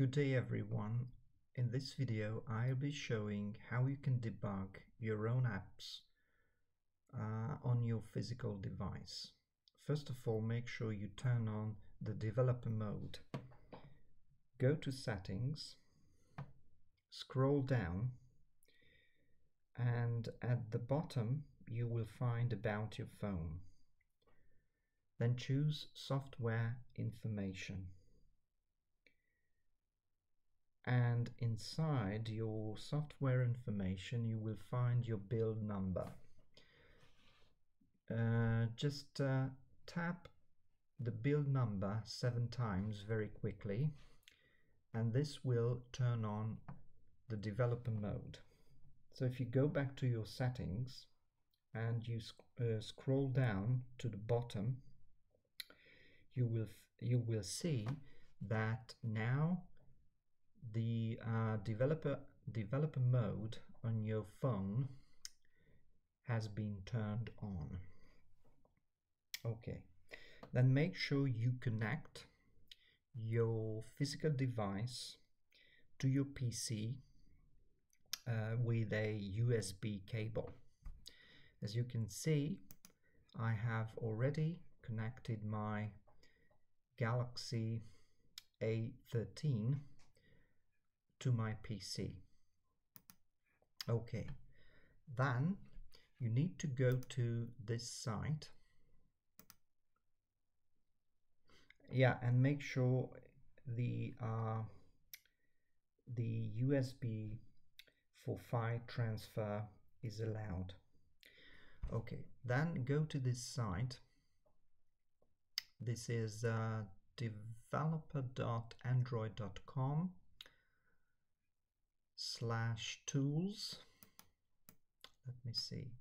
Good day everyone. In this video I'll be showing how you can debug your own apps on your physical device. First of all, make sure you turn on the developer mode. Go to settings, scroll down, and at the bottom you will find about your phone. Then choose software information. And inside your software information you will find your build number. Just tap the build number 7 times very quickly, and this will turn on the developer mode. So if you go back to your settings and you scroll down to the bottom, you will see that now the developer mode on your phone has been turned on. Okay, then make sure you connect your physical device to your PC with a USB cable. As you can see, I have already connected my Galaxy A13 to my PC. Okay, then you need to go to this site, and make sure the USB for file transfer is allowed. Okay, then go to this site. This is developer.android.com/tools. Let me see.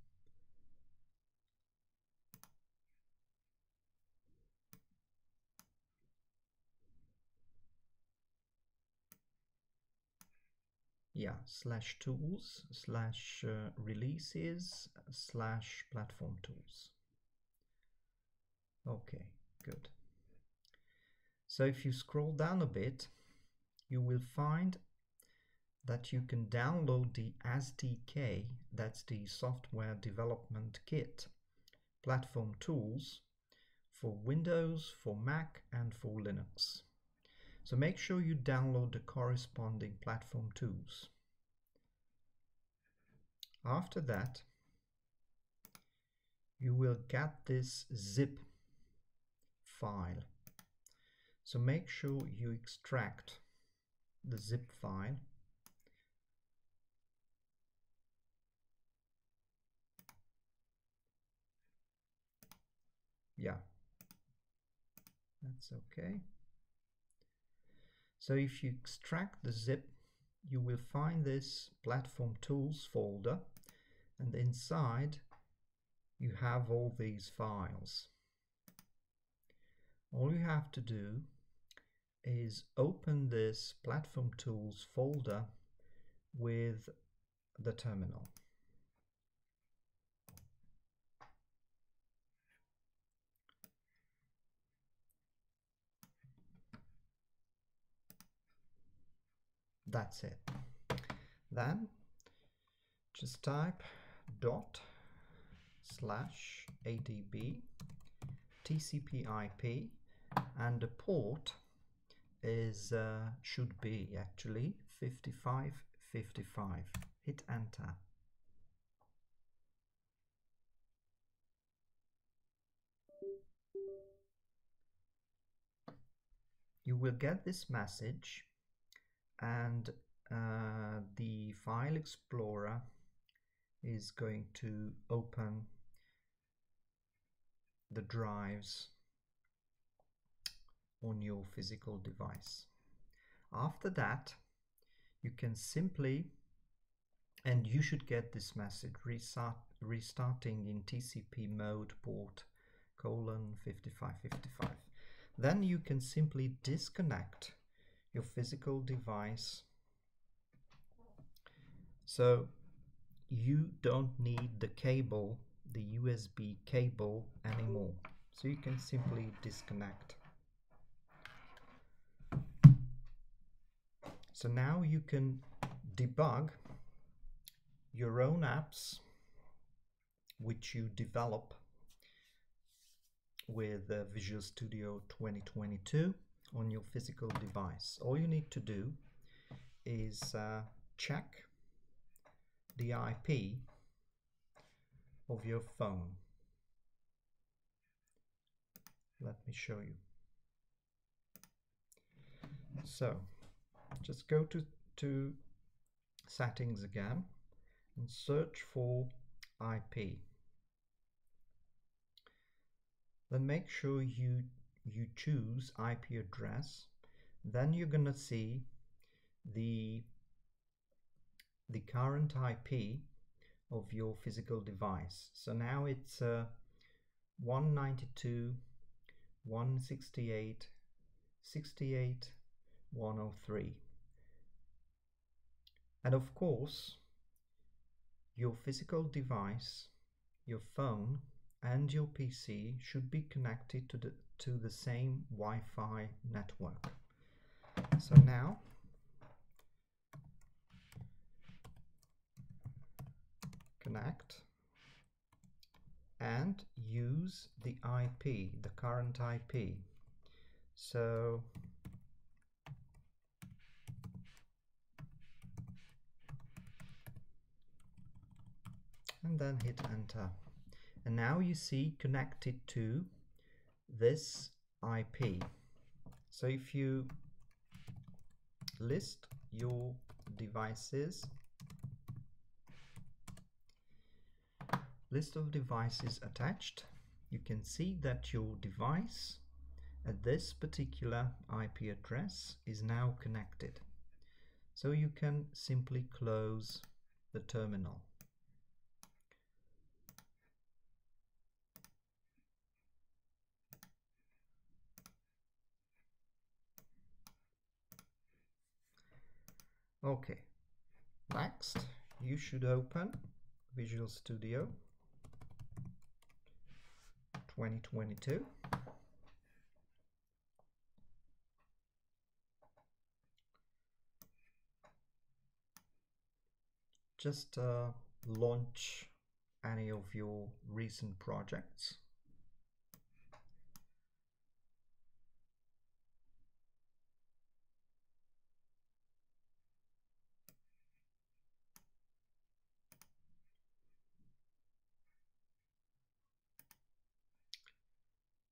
/tools/releases/platform tools. Okay, good. So if you scroll down a bit, you will find that you can download the SDK, that's the software development kit, platform tools for Windows, for Mac and for Linux. So make sure you download the corresponding platform tools. After that, you will get this zip file. So make sure you extract the zip file. That's okay. So if you extract the zip, you will find this platform tools folder, and inside you have all these files. All you have to do is open this platform tools folder with the terminal. That's it. Then just type /adb TCP/IP, and the port is should be actually 5555. Hit enter. You will get this message, and the file explorer is going to open the drives on your physical device. After that, you can simply, and you should get this message, restarting in TCP mode port :5555. Then you can simply disconnect your physical device, so you don't need the cable, the USB cable anymore. So you can simply disconnect. So now you can debug your own apps which you develop with Visual Studio 2022 on your physical device. All you need to do is check the IP of your phone. Let me show you. So just go to settings again and search for IP. Then make sure you choose IP address. Then you're gonna see the current IP of your physical device. So now it's 192.168.68.103. And of course, your physical device, your phone and your PC should be connected to the same Wi-Fi network. So now connect and use the IP, the current IP. So and then hit enter. And now you see connected to this IP. So if you list your devices, list of devices attached, you can see that your device at this particular IP address is now connected. So you can simply close the terminal. Okay, next you should open Visual Studio 2022. Just launch any of your recent projects.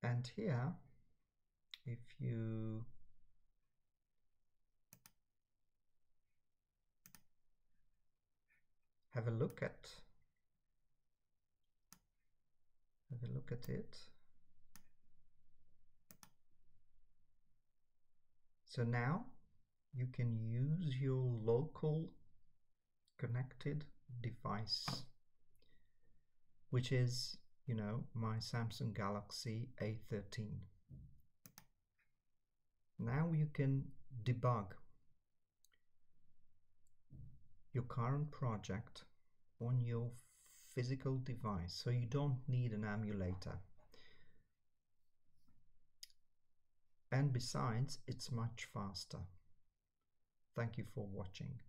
And here, if you have a look at it. So now you can use your local connected device, which is, you know, my Samsung Galaxy A13. Now you can debug your current project on your physical device, so you don't need an emulator. And besides, it's much faster. Thank you for watching.